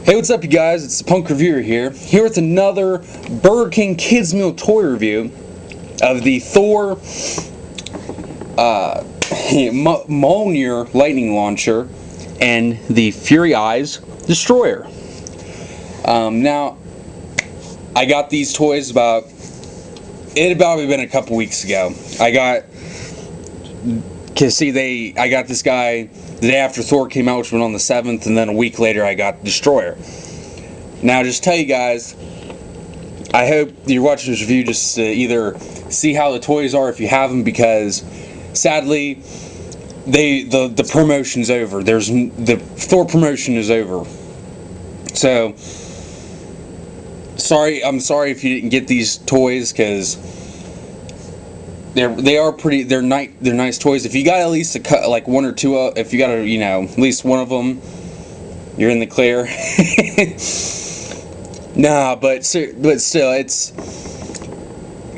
Hey, what's up, you guys? It's the Punk Reviewer here with another Burger King Kids Meal toy review of the Thor Mjolnir lightning launcher and the Fury Eyes destroyer. Now, I got these toys it had probably been a couple weeks ago. I got this guy the day after Thor came out, which went on the 7th, and then a week later I got Destroyer. Now, just tell you guys, I hope you're watching this review just to either see how the toys are if you have them, because sadly the promotion's over. The Thor promotion is over. So I'm sorry if you didn't get these toys, because they're nice toys. If you got at least like one or two, if you got at least one of them, you're in the clear. Nah, but still, it's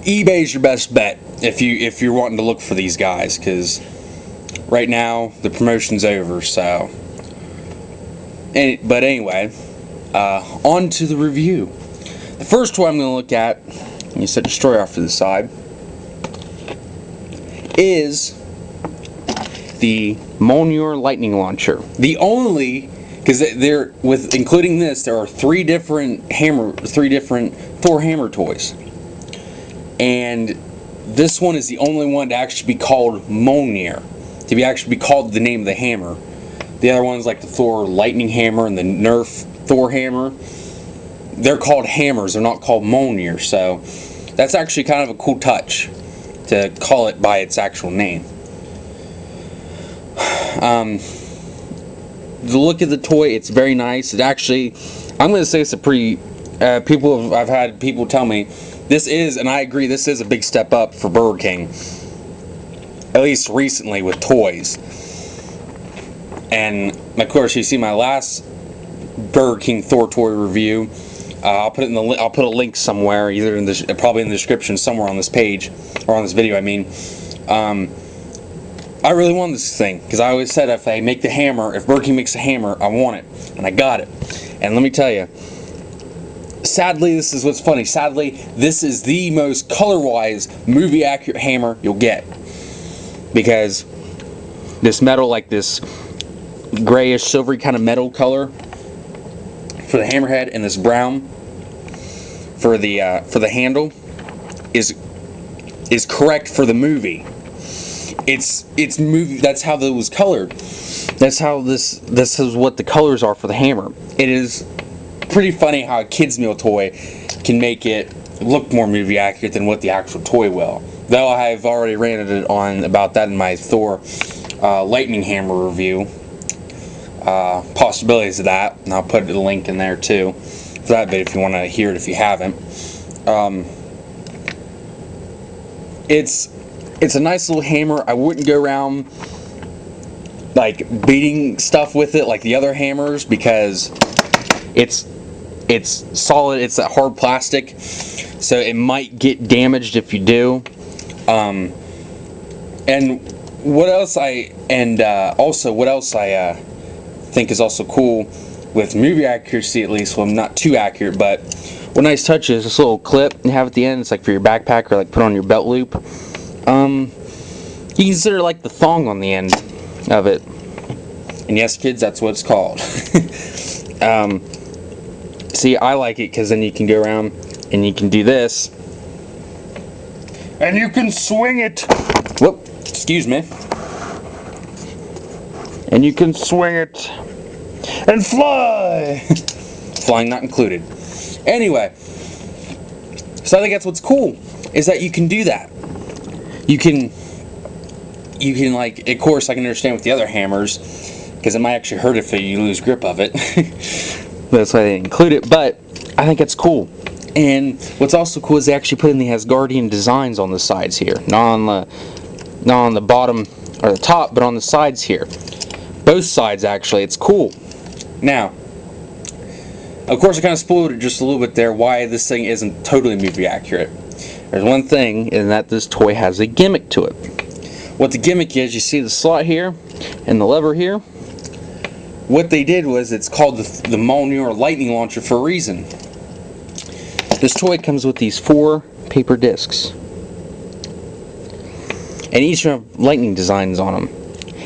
eBay's your best bet if you're wanting to look for these guys, because right now the promotion's over. So, but anyway, on to the review. The first toy I'm going to look at, let me set Destroyer off to the side, is the Mjolnir lightning launcher. The only, because including this, there are three different Thor hammer toys, and this one is the only one to actually be called Mjolnir, to actually be called the name of the hammer. The other ones, like the Thor lightning hammer and the Nerf Thor hammer, they're called hammers. They're not called Mjolnir. So that's actually kind of a cool touch to call it by its actual name. The look of the toy, it's very nice. It actually, I'm going to say it's a pretty, I've had people tell me this is, and I agree, this is a big step up for Burger King, at least recently with toys. And of course, you see my last Burger King Thor toy review. I'll put a link somewhere, either probably in the description somewhere on this page, or on this video. I mean, I really want this thing, because I always said if Burger King makes a hammer, I want it, and I got it. And let me tell you, sadly, this is what's funny. Sadly, this is the most color-wise, movie-accurate hammer you'll get, because this metal, like this grayish, silvery kind of metal color for the hammerhead, and this brown for the handle is correct for the movie. It's movie. That's how that was colored. That's how this is what the colors are for the hammer. It is pretty funny how a kids meal toy can make it look more movie accurate than what the actual toy will. Though I have already ranted on about that in my Thor lightning hammer review. Possibilities of that, and I'll put a link in there too for that bit if you want to hear it if you haven't. It's a nice little hammer. I wouldn't go around like beating stuff with it like the other hammers, because it's solid. It's that hard plastic, so it might get damaged if you do. And what else I think is also cool with movie accuracy, at least, well, not too accurate, but what nice touch is this little clip you have at the end. It's like for your backpack, or like put on your belt loop. You consider like the thong on the end of it, and yes, kids, that's what it's called. See, I like it because then you can go around and you can do this, and you can swing it. Whoop, excuse me. And you can swing it and fly. Flying not included. Anyway, so I think that's what's cool, is that you can do that. You can like, of course, I can understand with the other hammers, because it might actually hurt if you lose grip of it. That's why they include it. But I think it's cool. And what's also cool is they actually put in the Asgardian designs on the sides here, not on the bottom or the top, but on the sides here. Both sides, actually. It's cool. Now, of course, I kind of spoiled it just a little bit there, why this thing isn't totally movie accurate. There's one thing, in that this toy has a gimmick to it. What the gimmick is, you see the slot here and the lever here. what they did was, it's called the Mjolnir lightning launcher for a reason. This toy comes with these 4 paper discs, and each have lightning designs on them.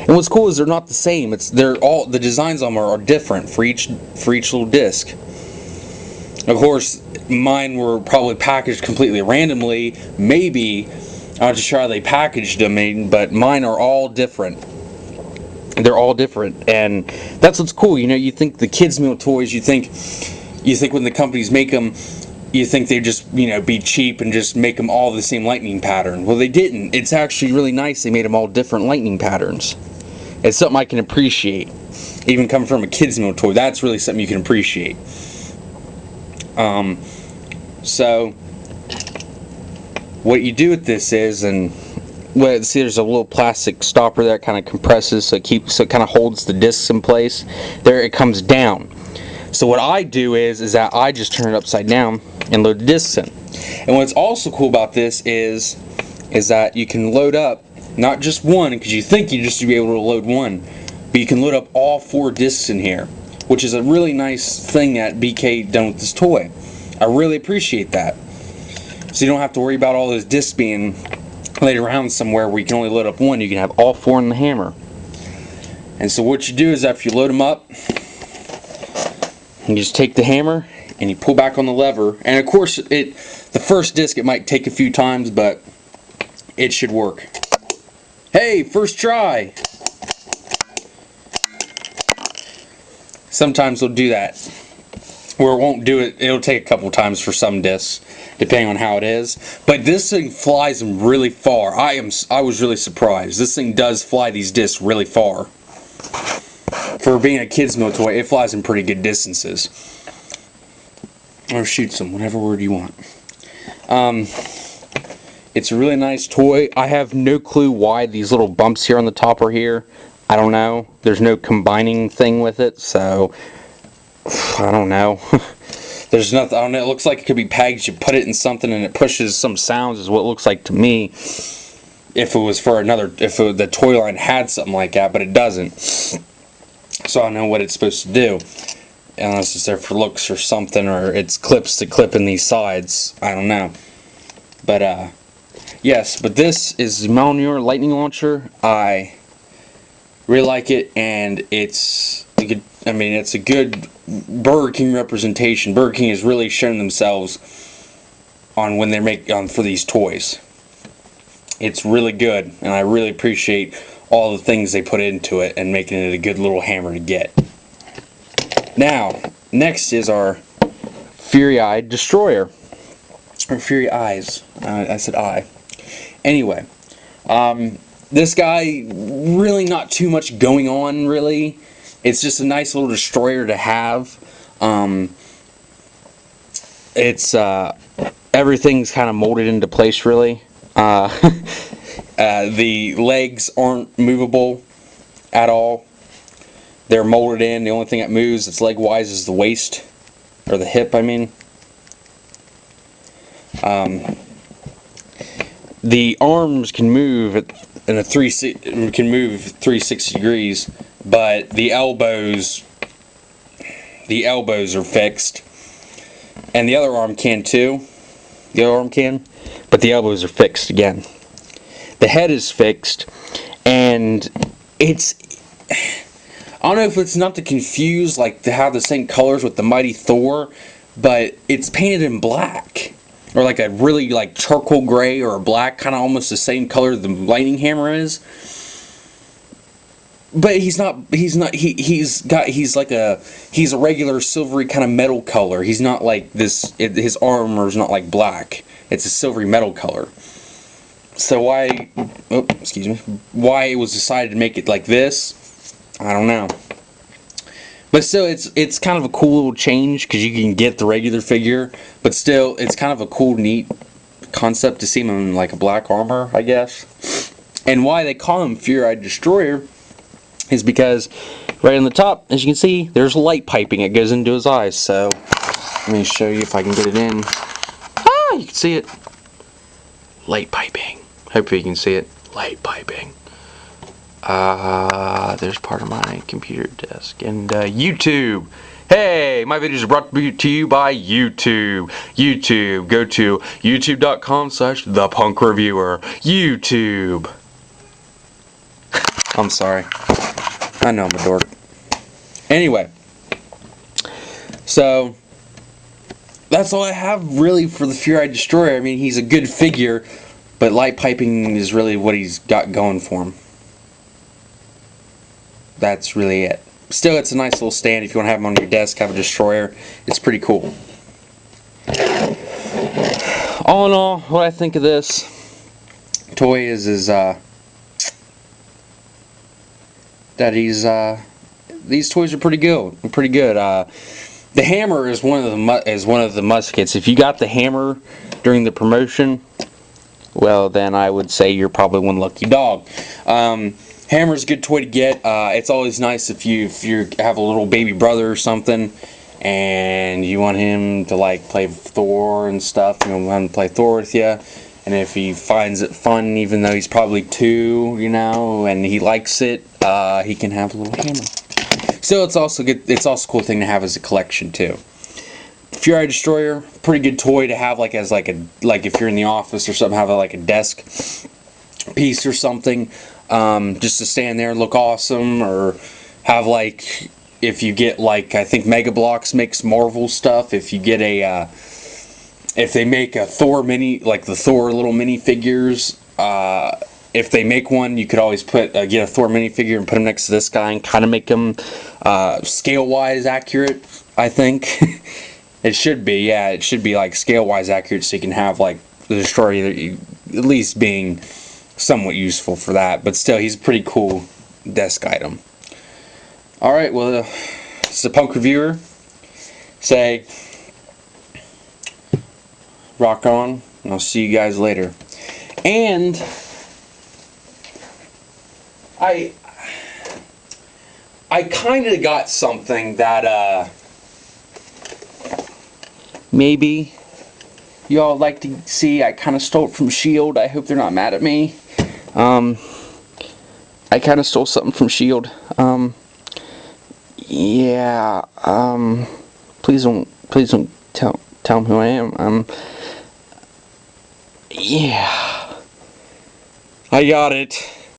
And what's cool is they're not the same. The designs on them are different for each little disc. Of course, mine were probably packaged completely randomly. Maybe I'm not sure how they packaged them, but mine are all different. They're all different, and that's what's cool. You know, you think the kids' meal toys. You think when the companies make them, you think they just, be cheap and just make them all the same lightning pattern. Well, they didn't. It's actually really nice. They made them all different lightning patterns. It's something I can appreciate. Even coming from a kids' meal toy, that's really something you can appreciate. So what you do with this is, see, there's a little plastic stopper that kind of compresses, so it kind of holds the discs in place. There, it comes down. So what I do is that I just turn it upside down and load the discs in. And what's also cool about this is that you can load up not just one, because you think you just be able to load one, but you can load up all 4 discs in here, which is a really nice thing that BK done with this toy. I really appreciate that. So you don't have to worry about all those discs being laid around somewhere where you can only load up one. You can have all 4 in the hammer. And so what you do is, after you load them up, you just take the hammer and you pull back on the lever. And of course, the first disc, it might take a few times, but it should work. Hey, first try! Sometimes they'll do that, or it won't do it. It'll take a couple times for some discs, depending on how it is. But this thing flies them really far. I was really surprised. This thing does fly these discs really far. For being a kid's meal toy, it flies in pretty good distances. Or shoots them, whatever word you want. It's a really nice toy. I have no clue why these little bumps here on the top are here. I don't know. There's no combining thing with it, so I don't know. There's nothing. I don't know. It looks like it could be pegs. You put it in something and it pushes some sounds, is what it looks like to me. If it was for the toy line had something like that, but it doesn't. So I don't know what it's supposed to do. Unless it's there for looks or something, or it's clips to clip in these sides. I don't know. But yes, but this is Mjolnir lightning launcher. I really like it, and it's a good Burger King representation. Burger King has really shown themselves on when they make for these toys. It's really good, and I really appreciate all the things they put into it and making it a good little hammer to get. Now, next is our Fury-Eyed Destroyer. Or Fury Eyes. I said I. Anyway, this guy, really not too much going on, really. It's just a nice little destroyer to have. It's everything's kind of molded into place, really. The legs aren't movable at all. They're molded in. The only thing that moves, it's leg-wise, is the waist, or the hip, I mean. The arms can move can move 360 degrees, but the elbows are fixed, and the other arm can too. The other arm can, but the elbows are fixed again. The head is fixed, and it's, I don't know if it's not to confuse to have the same colors with the mighty Thor, but it's painted in black. Or like a really charcoal gray or a black, kind of almost the same color the lightning hammer is. But he's a regular silvery kind of metal color. He's not like this. His armor's not like black. It's a silvery metal color. So why it was decided to make it like this, I don't know. But still, it's kind of a cool little change, because you can get the regular figure, but still, it's kind of a cool, neat concept to see him in like a black armor, I guess. And why they call him Fury-Eyed Destroyer is because right on the top, as you can see, there's light piping that goes into his eyes. So let me show you if I can get it in. Ah, you can see it. Light piping. Hopefully you can see it. Light piping. There's part of my computer desk. And YouTube. Hey, my videos are brought to you by YouTube. YouTube. Go to youtube.com/ThePunkReviewer. YouTube. I'm sorry. I know I'm a dork. Anyway. So, that's all I have really for the Fury-Eyed Destroyer. I mean, he's a good figure, but light piping is really what he's got going for him. That's really it. Still, it's a nice little stand if you want to have him on your desk, have a destroyer. It's pretty cool. All in all, what I think of this toy is that these toys are pretty good. The hammer is one of the muskets. If you got the hammer during the promotion, well, then I would say you're probably one lucky dog. Hammer's a good toy to get. It's always nice if you have a little baby brother or something, and you want him to like play Thor and stuff. You want him to play Thor with you, and if he finds it fun, even though he's probably 2, and he likes it, he can have a little hammer. Still, it's also good. It's also a cool thing to have as a collection too. Fury-Eyed Destroyer, pretty good toy to have like if you're in the office or something, have like a desk piece or something, just to stand there and look awesome, or have like if you get like I think Mega Bloks makes Marvel stuff. If you get if they make a Thor mini, like the Thor little mini figures. If they make one, you could always get a Thor minifigure and put him next to this guy and kind of make him scale-wise accurate, I think. It should be, yeah, it should be like scale-wise accurate so you can have like the Destroyer at least being somewhat useful for that. But still, he's a pretty cool desk item. Alright, well, it's the Punk Reviewer. Say, rock on, and I'll see you guys later. And I kind of got something that maybe y'all like to see. I kind of stole it from S.H.I.E.L.D. I hope they're not mad at me. I kind of stole something from S.H.I.E.L.D. Yeah. Please don't tell them who I am. Yeah. I got it.